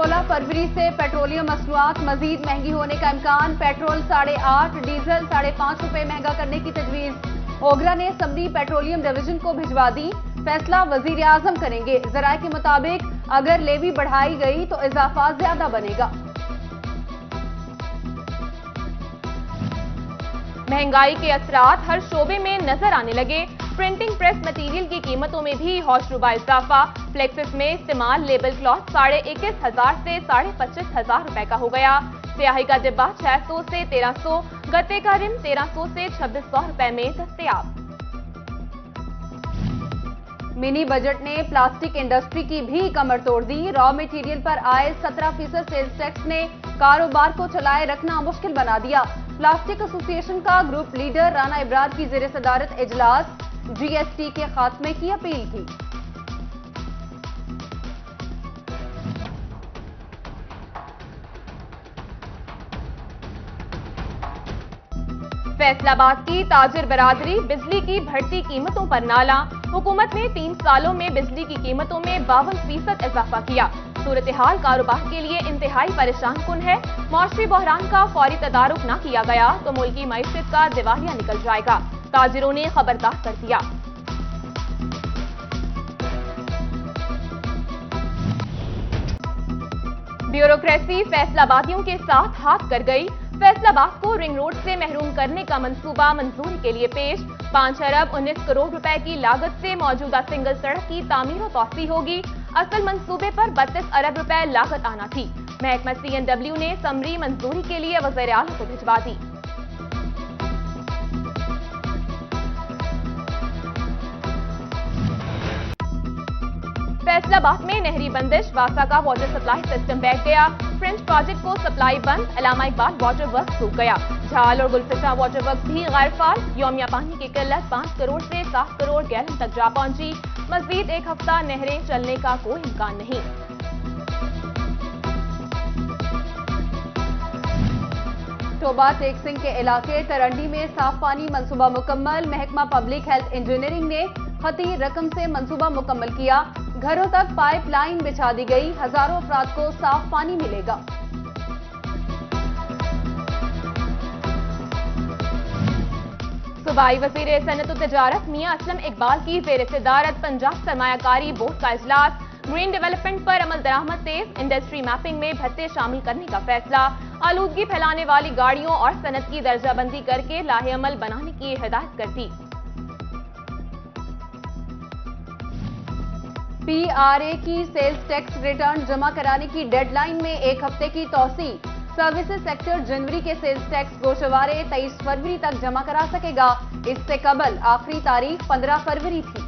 16 फरवरी से पेट्रोलियम मसनूआत मजीद महंगी होने का इम्कान। पेट्रोल 8.5, डीजल 5.5 रुपए महंगा करने की तजवीज। ओगरा ने असम्बली पेट्रोलियम डिवीजन को भिजवा दी। फैसला वजीर आजम करेंगे। जराये के मुताबिक अगर लेवी बढ़ाई गई तो इजाफा ज्यादा बनेगा। महंगाई के असरात हर शोबे में नजर आने लगे। प्रिंटिंग प्रेस मटीरियल की कीमतों में भी हौशरुबा इजाफा। फ्लेक्सिस में इस्तेमाल लेबल क्लॉथ 21,500 से 25,500 रुपए का हो गया। स्याही का डिब्बा 600 से 1300, गत्ते का रिम 1300 से 2600 रुपए में दस्तयाब। मिनी बजट ने प्लास्टिक इंडस्ट्री की भी कमर तोड़ दी। रॉ मटेरियल पर आए 17% सेल्स टैक्स ने कारोबार को चलाए रखना मुश्किल बना दिया। प्लास्टिक एसोसिएशन का ग्रुप लीडर राना इब्रार की ज़ेर सदारत इजलास जीएसटी के खात्मे की अपील की। फैसलाबाद की ताजिर बरादरी बिजली की बढ़ती कीमतों पर नाला। हुकूमत ने 3 सालों में बिजली की कीमतों में 52% इजाफा किया। सूरत हाल कारोबार के लिए इंतहाई परेशान कुन है। मौसमी बहरान का फौरी तदारुक न किया गया तो मुल्की मईशत का दिवालिया निकल जाएगा। ताजिरों ने खबरदार कर दिया। ब्यूरोक्रेसी फैसलाबादियों के साथ हाथ कर गई। फैसलाबाद को रिंग रोड से महरूम करने का मंसूबा मंजूरी के लिए पेश। 5 अरब 19 करोड़ रुपए की लागत से मौजूदा सिंगल सड़क की तामीर और तौसी होगी। असल मंसूबे पर 32 अरब रुपए लागत आना थी। महकमा CNW ने समरी मंजूरी के लिए वज़ीर आला को भिजवा दी। फैसलाबाद में नहरी बंदिश, वासा का वाटर सप्लाई सिस्टम बैठ गया। फ्रेंच प्रोजेक्ट को सप्लाई बंद, अलामा इकबाल वाटर वर्क सूख गया। झाल और गुलफिशा वाटर वर्क भी गैर फाल। यौमिया पानी की किल्लत 5 करोड़ से 7 करोड़ गैलन तक जा पहुंची। मजीद 1 हफ्ता नहरें चलने का कोई इम्कान नहीं। टोबा टेक सिंह के इलाके तरंडी में साफ पानी मंसूबा मुकम्मल। महकमा पब्लिक हेल्थ इंजीनियरिंग ने खती रकम से मंसूबा मुकम्मल किया। घरों तक पाइपलाइन बिछा दी गई। हजारों अफराद को साफ पानी मिलेगा। सूबाई वज़ीर सनअत व तिजारत मियां असलम इकबाल की ज़ेर सदारत पंजाब सरमायाकारी बोर्ड का इजलास। ग्रीन डेवलपमेंट पर अमल दरामद तेज। इंडस्ट्री मैपिंग में भत्ते शामिल करने का फैसला। आलूदगी फैलाने वाली गाड़ियों और सनत की दर्जाबंदी करके लाहे अमल बनाने की हिदायत कर दी। PRA की सेल्स टैक्स रिटर्न जमा कराने की डेडलाइन में 1 हफ्ते की तौसी। सर्विसेज सेक्टर जनवरी के सेल्स टैक्स गोशवारे 23 फरवरी तक जमा करा सकेगा। इससे कबल आखिरी तारीख 15 फरवरी थी।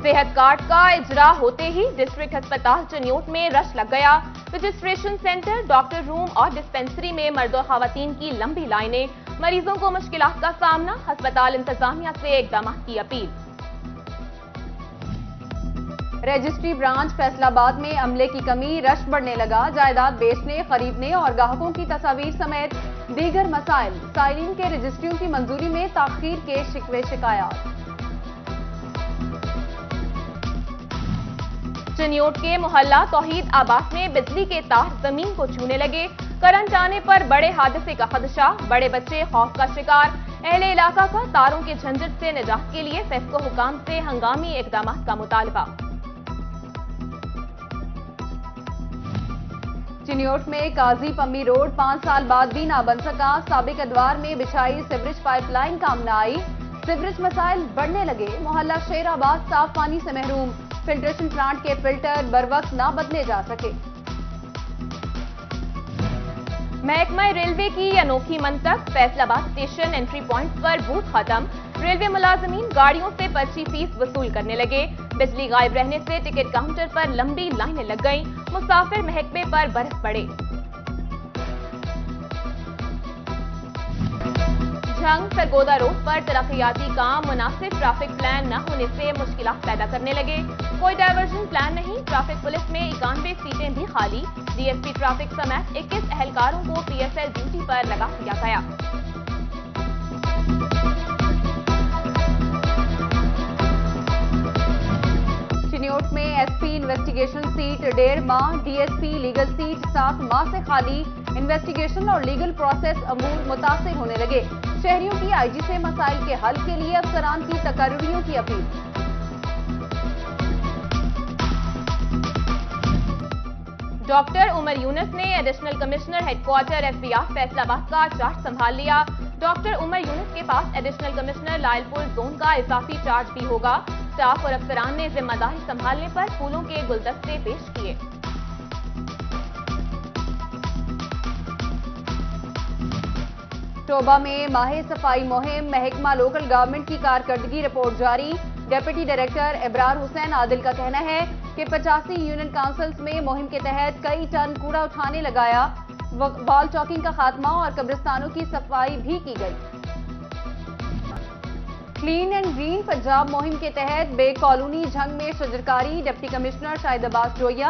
सेहत कार्ड का इजरा होते ही डिस्ट्रिक्ट अस्पताल चनियोट में रश लग गया। रजिस्ट्रेशन सेंटर, डॉक्टर रूम और डिस्पेंसरी में मर्द और खवातीन की लंबी लाइनें। मरीजों को मुश्किलात का सामना। अस्पताल इंतजामिया से इकदाम की अपील। रजिस्ट्री ब्रांच फैसलाबाद में अमले की कमी, रश बढ़ने लगा। जायदाद बेचने, खरीदने और ग्राहकों की तस्वीर समेत दीगर मसाइल। साइलिन के रजिस्ट्रियों की मंजूरी में ताखीर के शिकवे शिकायत। चनियोट के मोहल्ला तौहीद आबाद में बिजली के तार जमीन को छूने लगे। करंट आने पर बड़े हादसे का खदशा। बड़े बच्चे खौफ का शिकार। अहले इलाका का तारों के झंझट से निजात के लिए फेस्को हुकाम से हंगामी इकदाम का मुतालबा। चिनियोट में काजी पम्मी रोड 5 साल बाद भी ना बन सका। साबिक अदवार में बिछाई सिवरेज पाइपलाइन काम न आई। सिवरेज मसाइल बढ़ने लगे। मोहल्ला शेराबाद साफ पानी से महरूम। फिल्ट्रेशन प्लांट के फिल्टर बरवक्त न बदले जा सके। महकमा रेलवे की अनोखी मंतक। फैसलाबाद स्टेशन एंट्री पॉइंट पर बूथ खत्म। रेलवे मुलाजमीन गाड़ियों से पर्ची फीस वसूल करने लगे। बिजली गायब रहने से टिकट काउंटर पर लंबी लाइनें लग गईं। मुसाफिर महकमे पर बरस पड़े। झंग सरगोदा रोड पर तरक्याती काम। मुनासिब ट्रैफिक प्लान न होने से मुश्किलात पैदा करने लगे। कोई डायवर्जन प्लान नहीं। ट्रैफिक पुलिस में 91 सीटें भी खाली। DSP ट्रैफिक समेत 21 एहलकारों को PSL ड्यूटी पर लगा दिया गया। चिनियोट में SP इन्वेस्टिगेशन सीट 1.5 माह, डीएसपी लीगल सीट 7 माह से खाली। इन्वेस्टिगेशन और लीगल प्रोसेस अमूर मुतासिर होने लगे। शहरियों की आईजी से मसाइल के हल के लिए अफसरान की तकर्रियों की अपील। डॉक्टर उमर यूनुस ने additional commissioner headquarter FBR Faisalabad का चार्ज संभाल लिया। डॉक्टर उमर यूनुस के पास एडिशनल कमिश्नर लायलपुर जोन का इजाफी चार्ज भी होगा। स्टाफ और अफसरान ने जिम्मेदारी संभालने पर फूलों के गुलदस्ते पेश किए। टोबा में माहे सफाई मुहिम, महकमा लोकल गवर्नमेंट की कारकर्दगी रिपोर्ट जारी। डेप्यूटी डायरेक्टर इब्रार हुसैन आदिल का कहना है कि 85 यूनियन काउंसिल्स में मुहिम के तहत कई टन कूड़ा उठाने लगाया। वॉल चॉकिंग का खात्मा और कब्रिस्तानों की सफाई भी की गई। क्लीन एंड ग्रीन पंजाब मुहिम के तहत बे कॉलोनी झंग में शजरकारी। डिप्टी कमिश्नर शाहिद अब्बास जोया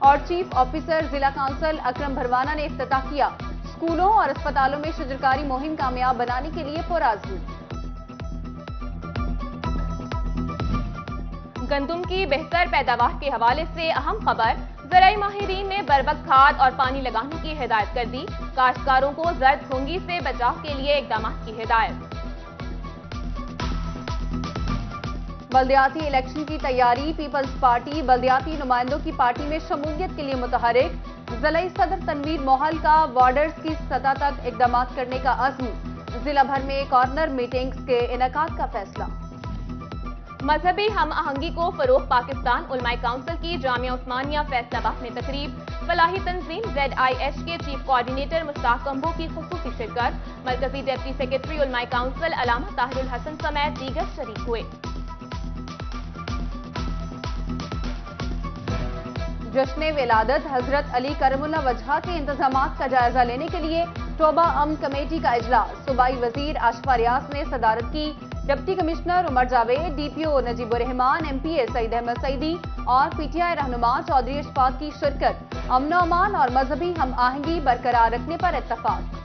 और चीफ ऑफिसर जिला काउंसिल अकरम भरवाना ने इफ्तिताह किया। स्कूलों और अस्पतालों में शजरकारी मुहिम कामयाब बनाने के लिए पुरआज़म। गंदुम की बेहतर पैदावार के हवाले से अहम खबर। ज़राई माहिरीन ने बरवक्त खाद और पानी लगाने की हिदायत कर दी। काश्तकारों को जर्द फुंगी से बचाव के लिए इकदाम की हिदायत। बल्दियाती इलेक्शन की तैयारी। पीपल्स पार्टी बल्दियाती नुमाइंदों की पार्टी में शमूलियत के लिए मुतहरिक। जिला सदर तनवीर मोहल का वार्डर्स की सतह तक इकदाम करने का अज़्म। जिला भर में कॉर्नर मीटिंग्स के इनेकाद का फैसला। मजहबी हम आहंगी को फरोग। पाकिस्तान उलमाए काउंसिल की जामिया उस्मानिया फैसलाबाद में तकरीब। फलाही तंजीम ZIH के चीफ कोऑर्डिनेटर मुश्ताक कंबो की खुसूसी शिरकत। मरकजी डेप्टी सेक्रेटरी उलमाए काउंसिल अलामा ताहिरुल हसन समेत दीगर शरीक हुए। जश्न विलादत हजरत अली करमुल्लाह वजह के इंतजामात का जायजा लेने के लिए टोबा अमन कमेटी का इजलास। सूबाई वजीर आशिफा रियाज ने सदारत की। Deputy commissioner Umar Javed, DPO Najibur Rahman, MPA Saeed Ahmad Saeedi और PTI रहनुमा चौधरी अशफाक की शिरकत। अमन अमान और मजहबी हम आहंगी बरकरार रखने पर इत्तफाक।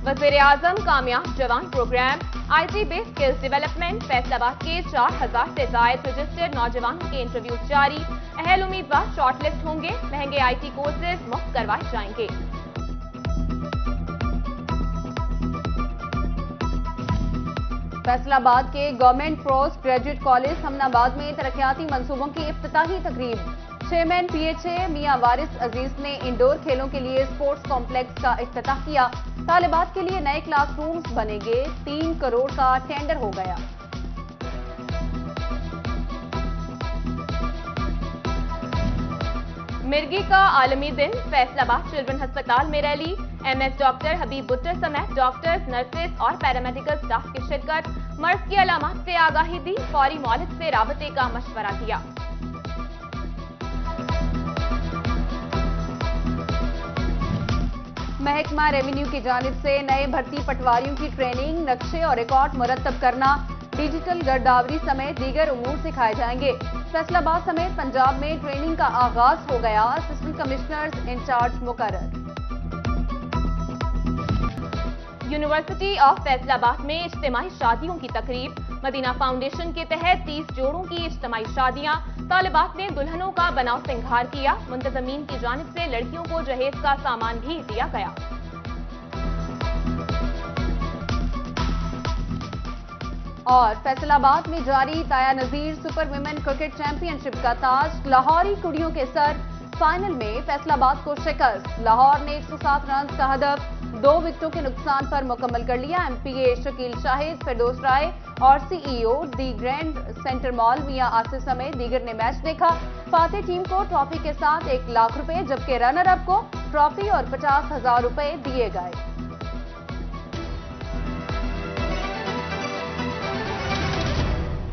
वज़ीर आज़म कामयाब जवान programme. IT based skills development. Faisalabad के 4000 से जायद रजिस्टर्ड नौजवानों के इंटरव्यू जारी। अहल उम्मीदवार शॉर्टलिस्ट होंगे। महंगे IT कोर्सेज मुफ्त करवाए जाएंगे। फैसलाबाद के government post graduate college Humnabad में तरक्याती मंसूबों की इफ्तिताही तकरीब। चेयरमैन PHA मियां वारिस अजीज ने इंडोर खेलों के लिए स्पोर्ट्स कॉम्प्लेक्स का इफ्तिताह किया। तालिबात के लिए नए क्लासरूम्स बनेंगे। 3 करोड़ का टेंडर हो गया। मिर्गी का आलमी दिन। फैसलाबाद चिल्ड्रन अस्पताल में रैली। MS डॉक्टर हबीब बुट्टर समेत डॉक्टर्स, नर्सेज और पैरामेडिकल स्टाफ की शिरकत। मर्ज की अलामत से आगाही दी। फौरी मौलिद से राबते का मशवरा दिया। महकमा रेवेन्यू की जानिब से नए भर्ती पटवारियों की ट्रेनिंग, नक्शे और रिकॉर्ड मुरतब करना, डिजिटल गिरदावरी समेत दीगर उमूर सिखाए जाएंगे। फैसलाबाद समेत पंजाब में ट्रेनिंग का आगाज हो गया। असिस्टेंट कमिश्नर्स इंचार्ज मुकर्रर। यूनिवर्सिटी ऑफ फैसलाबाद में इज्तिमाई शादियों की तकरीब। मदीना फाउंडेशन के तहत 30 जोड़ों की इज्तिमाई शादियां। तालिबात ने दुल्हनों का बनाव सिंगार किया। मुंतजमीन की जानिब से लड़कियों को जहेज का सामान भी दिया गया। और फैसलाबाद में जारी ताया नजीर सुपर वुमेन क्रिकेट चैंपियनशिप का ताज। लाहौरी कुड़ियों के सर। फाइनल में फैसलाबाद को शिकस्त। लाहौर ने 107 रन का हदफ 2 विकेटों के नुकसान पर मुकम्मल कर लिया। MPA शकील शाहिद, फिरदौस राय और CEO दी ग्रैंड सेंटर मॉल मियां आसिफ समेत दीगर ने मैच देखा। फातेह टीम को ट्रॉफी के साथ 1 लाख रुपए, जबकि रनर अप को ट्रॉफी और 50,000 रुपए दिए गए।